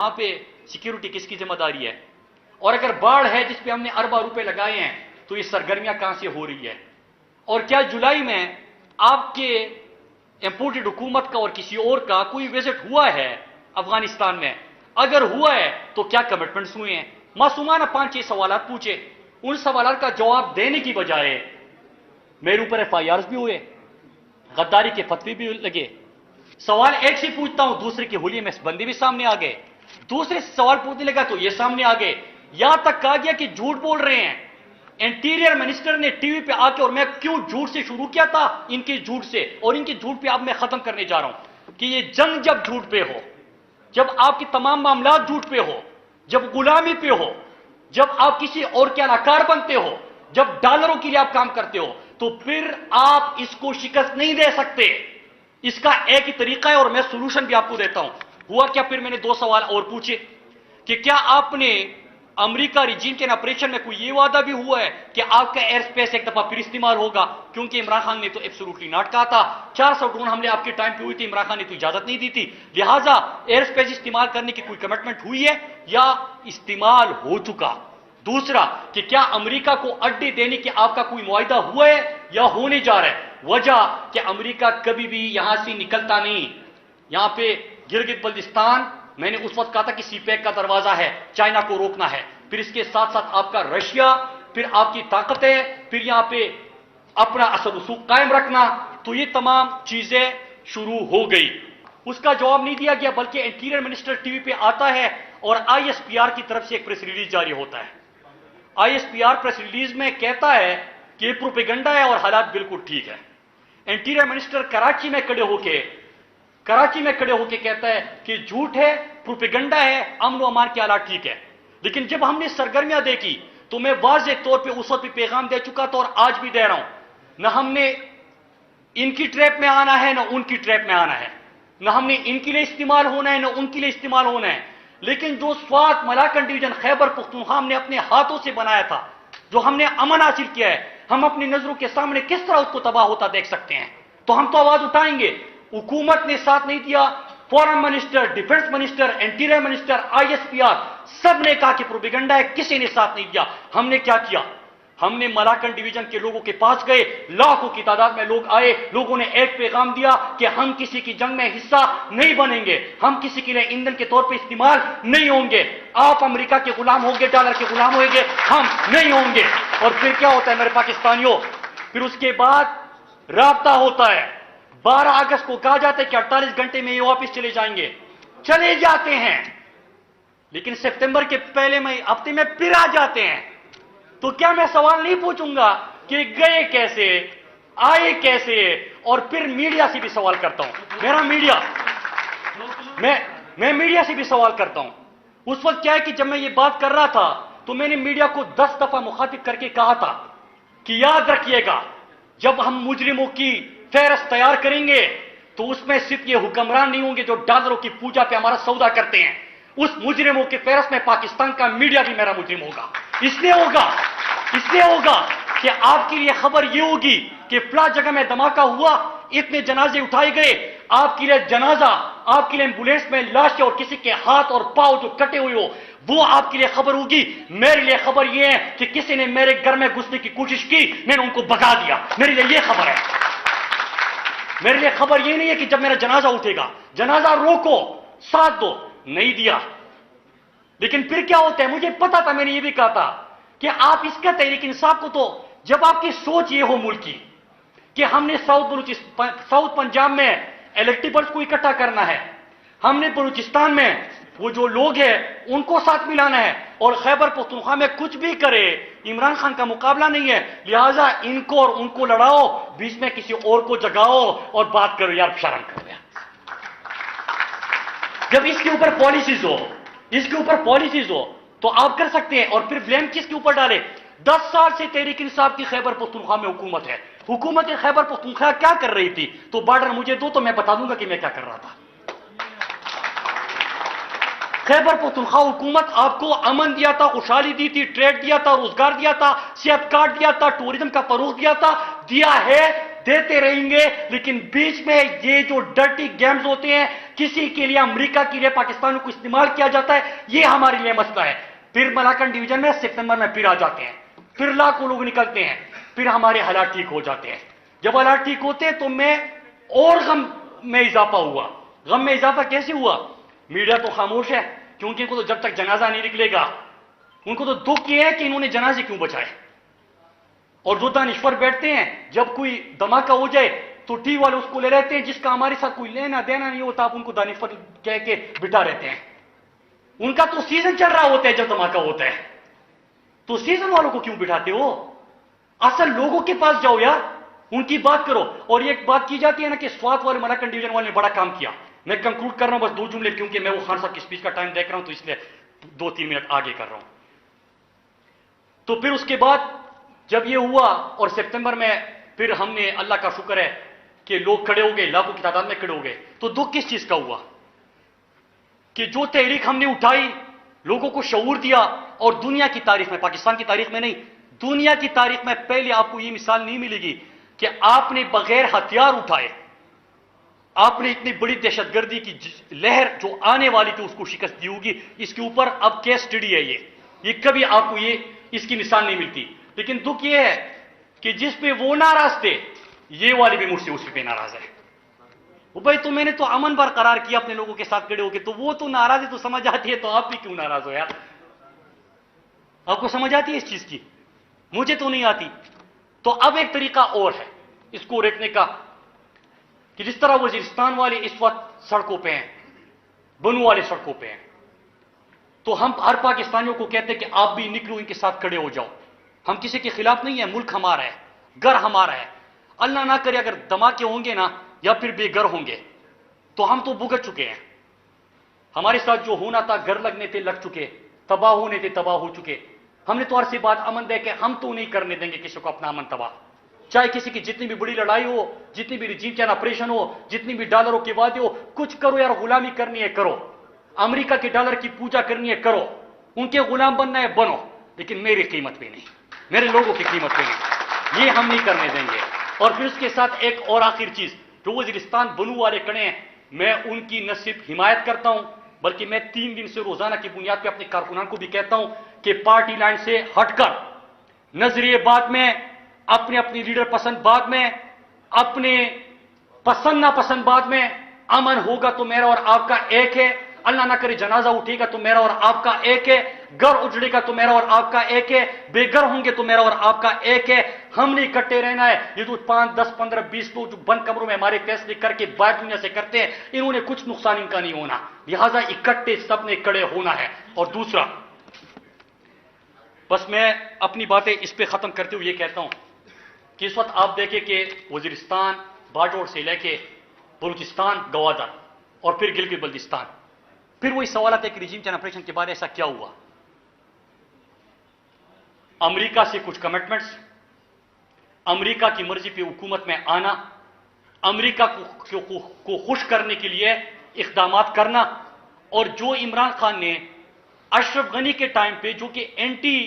وہاں پہ سیکیورٹی کس کی ذمہ داری ہے؟ اور اگر باڑھ ہے جس پہ ہم نے اربوں روپے لگائے ہیں تو یہ سرگرمیاں کہاں سے ہو رہی ہے؟ اور کیا جولائی میں آپ کے امپورٹڈ حکومت کا اور کسی اور کا کوئی وزٹ ہوا ہے افغانستان میں؟ اگر ہوا ہے تو کیا کمٹمنٹس ہوئے ہیں؟ معصومانہ 5-6 سوالات پوچھے، ان سوالات کا جواب دینے کی بجائے میرے اوپر FIRs بھی ہوئے، غداری کے فتوی بھی لگے۔ سوال ایک سے پوچھتا ہوں، دوسرے کے حلیے میں بندے بھی سامنے آ گئے، دوسرے سے سوال پوچھنے لگا تو یہ سامنے آ گئے، یہاں تک کہا گیا کہ جھوٹ بول رہے ہیں۔ انٹیریئر منسٹر نے ٹی وی پہ آ کے، اور میں کیوں جھوٹ سے شروع کیا تھا، ان کے جھوٹ سے، اور ان کے جھوٹ پہ اب میں ختم کرنے جا رہا ہوں کہ یہ جنگ جب جھوٹ پہ ہو، جب آپ کی تمام معاملات جھوٹ پہ ہو، جب غلامی پہ ہو، جب آپ کسی اور کے اداکار بنتے ہو، جب ڈالروں کے لیے آپ کام کرتے ہو، تو پھر آپ اس کو شکست نہیں دے سکتے۔ اس کا ایک ہی طریقہ ہے، اور میں سولوشن بھی آپ کو دیتا ہوں۔ ہوا کیا؟ پھر میں نے 2 سوال اور پوچھے کہ کیا آپ نے امریکہ ریجیم کے آپریشن میں کوئی یہ وعدہ بھی ہوا ہے کہ آپ کا ایئر سپیس ایک دفعہ پھر استعمال ہوگا؟ کیونکہ عمران خان نے تو ایبسولوٹلی ناٹ کہا تھا، 400 ڈرون حملے آپ کے ٹائم پہ ہوئی تھی، عمران خان نے تو اجازت نہیں دی تھی، لہٰذا ایئر سپیس استعمال کرنے کی کوئی کمٹمنٹ ہوئی ہے یا استعمال ہو چکا؟ دوسرا کہ کیا امریکہ کو اڈے دینے کے آپ کا کوئی معاہدہ ہوا ہے یا ہونے جا رہا ہے؟ وجہ کہ امریکہ کبھی بھی یہاں سے نکلتا نہیں۔ یہاں پہ گلگت بلتستان، میں نے اس وقت کہا تھا کہ سی پیک کا دروازہ ہے، چائنا کو روکنا ہے، پھر اس کے ساتھ ساتھ آپ کا رشیا، پھر آپ کی طاقت ہے، پھر یہاں پہ اپنا اثر رسوخ قائم رکھنا، تو یہ تمام چیزیں شروع ہو گئی۔ اس کا جواب نہیں دیا گیا، بلکہ انٹیریئر منسٹر ٹی وی پہ آتا ہے اور ISPR کی طرف سے ایک پریس ریلیز جاری ہوتا ہے۔ ISPR پریس ریلیز میں کہتا ہے کہ یہ پروپیگنڈا ہے اور حالات بالکل ٹھیک ہے۔ انٹیریئر منسٹر کراچی میں کھڑے ہو کے کہتا ہے کہ جھوٹ ہے، پروپیگنڈا ہے، امن و امان کے حالات ٹھیک ہے۔ لیکن جب ہم نے سرگرمیاں دیکھی تو میں واضح طور پہ اس وقت بھی پیغام دے چکا تھا اور آج بھی دے رہا ہوں، نہ ہم نے ان کی ٹریپ میں آنا ہے نہ ان کی ٹریپ میں آنا ہے، نہ ہم نے ان کے لیے استعمال ہونا ہے نہ ان کے لیے استعمال ہونا ہے۔ لیکن جو سوات ملاکنڈ ڈویژن خیبر پختونخوا ہم نے اپنے ہاتھوں سے بنایا تھا، جو ہم نے امن حاصل کیا ہے، ہم اپنی نظروں کے سامنے کس طرح اس کو تباہ ہوتا دیکھ سکتے ہیں، تو ہم تو آواز اٹھائیں گے۔ حکومت نے ساتھ نہیں دیا، foreign minister, defence minister, interior minister, ISPR سب نے کہا کہ پروپیگنڈا ہے، کسی نے ساتھ نہیں دیا۔ ہم نے کیا کیا؟ ہم نے ملاکنڈ ڈویژن کے لوگوں کے پاس گئے، لاکھوں کی تعداد میں لوگ آئے، لوگوں نے ایک پیغام دیا کہ ہم کسی کی جنگ میں حصہ نہیں بنیں گے، ہم کسی کے لیے ایندھن کے طور پہ استعمال نہیں ہوں گے، آپ امریکہ کے غلام ہوں گے، ڈالر کے غلام ہوئیں گے، ہم نہیں ہوں گے۔ اور پھر کیا ہوتا ہے میرے پاکستانیوں؟ پھر اس کے بعد رابطہ ہوتا ہے، 12 اگست کو کہا جاتا ہے کہ 48 گھنٹے میں یہ واپس چلے جائیں گے، چلے جاتے ہیں، لیکن سپتمبر کے پہلے ہفتے میں پھر آ جاتے ہیں۔ تو کیا میں سوال نہیں پوچھوں گا کہ گئے کیسے، آئے کیسے؟ اور پھر میڈیا سے بھی سوال کرتا ہوں، میں میڈیا سے بھی سوال کرتا ہوں۔ اس وقت کیا ہے کہ جب میں یہ بات کر رہا تھا تو میں نے میڈیا کو 10 دفعہ مخاطب کر کے کہا تھا کہ یاد رکھیے گا، جب ہم مجرموں کی فہرست تیار کریں گے تو اس میں صرف یہ حکمران نہیں ہوں گے جو ڈالروں کی پوجا پہ ہمارا سودا کرتے ہیں، اس مجرموں کی فہرست میں پاکستان کا میڈیا بھی میرا مجرم ہوگا۔ اس لیے ہوگا کہ آپ کے لیے خبر یہ ہوگی کہ فلاں جگہ میں دھماکہ ہوا، اتنے جنازے اٹھائے گئے، آپ کے لیے جنازہ، آپ کے لیے ایمبولینس میں لاش اور کسی کے ہاتھ اور پاؤں جو کٹے ہوئے ہو، وہ آپ کے لیے خبر ہوگی۔ میرے لیے خبر یہ ہے کہ کسی نے میرے گھر میں گھسنے کی کوشش کی، میں نے ان کو بھگا دیا، میرے لیے یہ خبر ہے۔ میرے لیے خبر یہ نہیں ہے کہ جب میرا جنازہ اٹھے گا جنازہ روکو، ساتھ دو، نہیں دیا۔ لیکن پھر کیا ہوتا ہے؟ مجھے پتا تھا، میں نے یہ بھی کہا تھا کہ آپ اس کا تحریک انصاف کو، تو جب آپ کی سوچ یہ ہو ملک کی کہ ہم نے ساؤتھ پنجاب میں الیکٹیبلز کو اکٹھا کرنا ہے، ہم نے بلوچستان میں وہ جو لوگ ہیں ان کو ساتھ ملانا ہے، اور خیبر پختونخوا میں کچھ بھی کرے عمران خان کا مقابلہ نہیں ہے، لہٰذا ان کو اور ان کو لڑاؤ، بیچ میں کسی اور کو جگاؤ اور بات کرو، یار شرم کرو یار۔ جب اس کے اوپر پالیسیز ہو تو آپ کر سکتے ہیں، اور پھر بلیم کس کے اوپر ڈالے؟ 10 سال سے تحریک انصاف کی خیبر پختونخوا میں حکومت ہے، حکومت خیبر پختونخوا کیا کر رہی تھی؟ تو بارڈر مجھے دو تو میں بتا دوں گا کہ میں کیا کر رہا تھا۔ خیبر پختونخوا حکومت آپ کو امن دیا تھا، خوشحالی دی تھی، ٹریڈ دیا تھا، روزگار دیا تھا، صحت کارڈ دیا تھا، ٹورزم کا فروغ دیا تھا، دیا ہے، دیتے رہیں گے، لیکن بیچ میں یہ جو ڈرٹی گیمز ہوتے ہیں، کسی کے لیے امریکہ کے لیے پاکستان کو استعمال کیا جاتا ہے، یہ ہمارے لیے مسئلہ ہے۔ پھر ملاکنڈ ڈویژن میں ستمبر میں پھر آ جاتے ہیں، پھر لاکھوں لوگ نکلتے ہیں، پھر ہمارے حالات ٹھیک ہو جاتے ہیں۔ جب حالات ٹھیک ہوتے ہیں تو میں اور غم میں اضافہ ہوا۔ غم میں اضافہ کیسے ہوا؟ میڈیا تو خاموش ہے، کیونکہ ان کو تو جب تک جنازہ نہیں نکلے گا، ان کو تو دکھ یہ ہے کہ انہوں نے جنازے کیوں بچائے۔ اور جو دانشور بیٹھتے ہیں، جب کوئی دھماکہ ہو جائے تو ٹی والے اس کو لے رہتے ہیں، جس کا ہمارے ساتھ کوئی لینا دینا نہیں ہوتا، آپ ان کو دانشور کہہ کے بٹھا رہتے ہیں۔ ان کا تو سیزن چل رہا ہوتا ہے جب دھماکہ ہوتا ہے، تو سیزن والوں کو کیوں بٹھاتے ہو؟ اصل لوگوں کے پاس جاؤ یار، ان کی بات کرو۔ اور یہ ایک بات کی جاتی ہے نا کہ سوات والے ملاکنڈ ڈویژن والے نے بڑا کام کیا۔ میں کنکلوڈ کر رہا ہوں بس 2 جملے، کیونکہ میں وہ خان صاحب کی اسپیچ کا ٹائم دیکھ رہا ہوں تو اس لیے 2-3 منٹ آگے کر رہا ہوں۔ تو پھر اس کے بعد جب یہ ہوا اور سپتمبر میں پھر ہم نے، اللہ کا شکر ہے کہ لوگ کھڑے ہو گئے، لاکھوں کی تعداد میں کھڑے ہو گئے، تو دکھ کس چیز کا ہوا کہ جو تحریک ہم نے اٹھائی، لوگوں کو شعور دیا، اور دنیا کی تاریخ میں، پاکستان کی تاریخ میں نہیں، دنیا کی تاریخ میں پہلے آپ کو یہ مثال نہیں ملے گی کہ آپ نے بغیر ہتھیار اٹھائے، آپ نے اتنی بڑی دہشت گردی کی لہر جو آنے والی تھی اس کو شکست دی ہوگی۔ اس کے اوپر اب کیس اسٹڈی ہے، یہ کبھی آپ کو اس کی مثال نہیں ملتی۔ لیکن دکھ یہ ہے کہ جس پہ وہ ناراض تھے، یہ والے بھی مجھ سے اسی پہ ناراض ہے۔ وہ بھائی تو میں نے تو امن برقرار کیا اپنے لوگوں کے ساتھ کھڑے ہو کے، تو وہ تو ناراض ہے تو سمجھ آتی ہے، تو آپ بھی کیوں ناراض ہو یار؟ آپ کو سمجھ آتی ہے اس چیز کی؟ مجھے تو نہیں آتی۔ تو اب ایک طریقہ اور ہے اس کو روکنے کا کہ جس طرح وزیرستان والے اس وقت سڑکوں پہ ہیں، بنو والے سڑکوں پہ ہیں، تو ہم ہر پاکستانیوں کو کہتے ہیں کہ آپ بھی نکلو، ان کے ساتھ کھڑے ہو جاؤ۔ ہم کسی کے خلاف نہیں ہیں، ملک ہمارا ہے، گھر ہمارا ہے۔ اللہ نہ کرے اگر دھماکے ہوں گے نا یا پھر بے گھر ہوں گے تو ہم تو بھگت چکے ہیں۔ ہمارے ساتھ جو ہونا تھا، گھر لگنے تھے لگ چکے، تباہ ہونے تھے تباہ ہو چکے۔ ہم نے تو عرصے بعد امن دے کے ہم تو نہیں کرنے دیں گے کسی کو اپنا امن تباہ، چاہے کسی کی جتنی بھی بڑی لڑائی ہو، جتنی بھی ریجیم چین آپریشن ہو، جتنی بھی ڈالروں کے وعدے ہو، کچھ کرو یار، غلامی کرنی ہے کرو، امریکہ کے ڈالر کی پوجا کرنی ہے کرو، ان کے غلام بننا ہے بنو، لیکن میری قیمت پہ نہیں، میرے لوگوں کی قیمت پہ نہیں، یہ ہم نہیں کرنے دیں گے۔ اور پھر اس کے ساتھ ایک اور آخر چیز، جو وزیرستان بنو والے کڑے ہیں، میں ان کی نہ صرف حمایت کرتا ہوں بلکہ میں 3 دن سے روزانہ کی بنیاد پہ اپنے کارکنان کو بھی کہتا ہوں کہ پارٹی لائن سے ہٹ کر نظریے بات میں، اپنے اپنی لیڈر پسند بات میں، اپنے پسند ناپسند بات میں، امن ہوگا تو میرا اور آپ کا ایک ہے، اللہ نہ کرے جنازہ اٹھے گا تو میرا اور آپ کا ایک ہے، گھر اجڑے گا تو میرا اور آپ کا ایک ہے، بے گھر ہوں گے تو میرا اور آپ کا ایک ہے۔ ہم نہیں اکٹھے رہنا ہے۔ یہ جو 5, 10, 15, 20 لوگ جو بند کمروں میں ہمارے فیصلے کر کے باہر دنیا سے کرتے ہیں، انہوں نے کچھ نقصان ان کا نہیں ہونا، لہذا اکٹھے سب نے کھڑے ہونا ہے۔ اور دوسرا، بس میں اپنی باتیں اس پہ ختم کرتے ہوئے یہ کہتا ہوں کہ اس وقت آپ دیکھیں کہ وزیرستان باجوڑ سے لے کے بلوچستان گوادر اور پھر گلگت بلتستان، پھر وہی سوالات ہے کہ ریجیم چین آپریشن کے بعد ایسا کیا ہوا؟ امریکہ سے کچھ کمٹمنٹس، امریکہ کی مرضی پہ حکومت میں آنا، امریکہ کو خوش کرنے کے لیے اقدامات کرنا، اور جو عمران خان نے اشرف غنی کے ٹائم پہ جو کہ اینٹی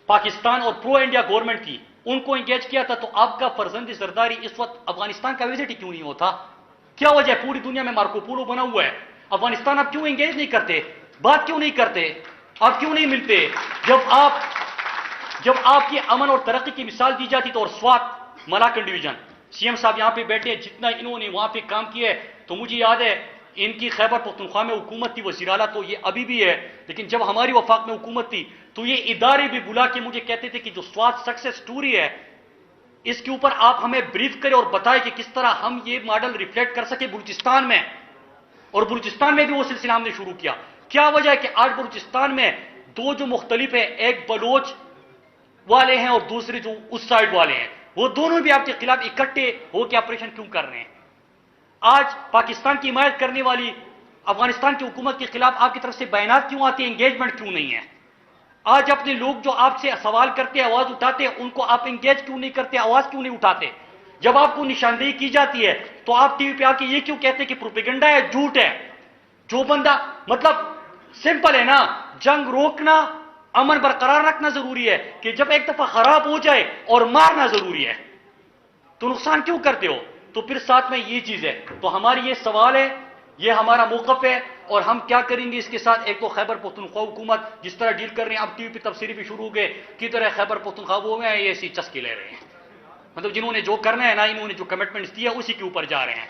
پاکستان اور پرو انڈیا گورنمنٹ تھی ان کو انگیج کیا تھا، تو آپ کا فرزند زرداری اس وقت افغانستان کا وزٹ ہی کیوں نہیں ہوتا؟ کیا وجہ ہے؟ پوری دنیا میں مارکو پولو بنا ہوا ہے، افغانستان آپ کیوں انگیج نہیں کرتے؟ بات کیوں نہیں کرتے؟ آپ کیوں نہیں ملتے؟ جب آپ کی امن اور ترقی کی مثال دی جاتی تو، اور Swat Malakand division, C M صاحب یہاں پہ بیٹھے ہیں، جتنا انہوں نے وہاں پہ کام کیا ہے، تو مجھے یاد ہے ان کی خیبر پختونخوا میں حکومت تھی، وزیر اعلیٰ تو یہ ابھی بھی ہے، لیکن جب ہماری وفاق میں حکومت تھی تو یہ ادارے بھی بلا کے مجھے کہتے تھے کہ جو سوات سکسیس سٹوری ہے اس کے اوپر آپ ہمیں بریف کریں اور بتائیں کہ کس طرح ہم یہ ماڈل ریفلیکٹ کر سکے بلوچستان میں، اور بلوچستان میں بھی وہ سلسلہ ہم نے شروع کیا۔ کیا وجہ ہے کہ آج بلوچستان میں دو جو مختلف ہیں، ایک بلوچ والے ہیں اور دوسرے جو اس سائڈ والے ہیں، وہ دونوں بھی آپ کے خلاف اکٹھے ہو کے آپریشن کیوں کر رہے ہیں؟ آج پاکستان کی حمایت کرنے والی افغانستان کی حکومت کے خلاف آپ کی طرف سے بیانات کیوں آتے ہیں؟ انگیجمنٹ کیوں نہیں ہے؟ آج اپنے لوگ جو آپ سے سوال کرتے آواز اٹھاتے ہیں ان کو آپ انگیج کیوں نہیں کرتے، آواز کیوں نہیں اٹھاتے؟ جب آپ کو نشاندہی کی جاتی ہے تو آپ ٹی وی پہ آ کے یہ کیوں کہتے کہ پروپیگنڈا ہے، جھوٹ ہے؟ جو بندہ مطلب سمپل ہے نا، جنگ روکنا، امن برقرار رکھنا ضروری ہے، کہ جب ایک دفعہ خراب ہو جائے اور مارنا ضروری ہے۔ تو نقصان کیوں کرتے ہو؟ تو پھر ساتھ میں یہ چیز ہے. تو ہماری یہ سوال ہے، یہ ہمارا موقف ہے، اور ہم کیا کریں گے اس کے ساتھ. ایک تو خیبر پختونخوا حکومت جس طرح ڈیل کر رہے ہیں، اب ٹی وی پہ تبصرے بھی شروع ہو گئے کی طرح خیبر پختونخوا وہ ہیں، یہ ایسی چسکے لے رہے ہیں، مطلب جنہوں نے جو کرنا ہے نا، انہوں نے جو کمٹمنٹس دی ہے اسی کے اوپر جا رہے ہیں.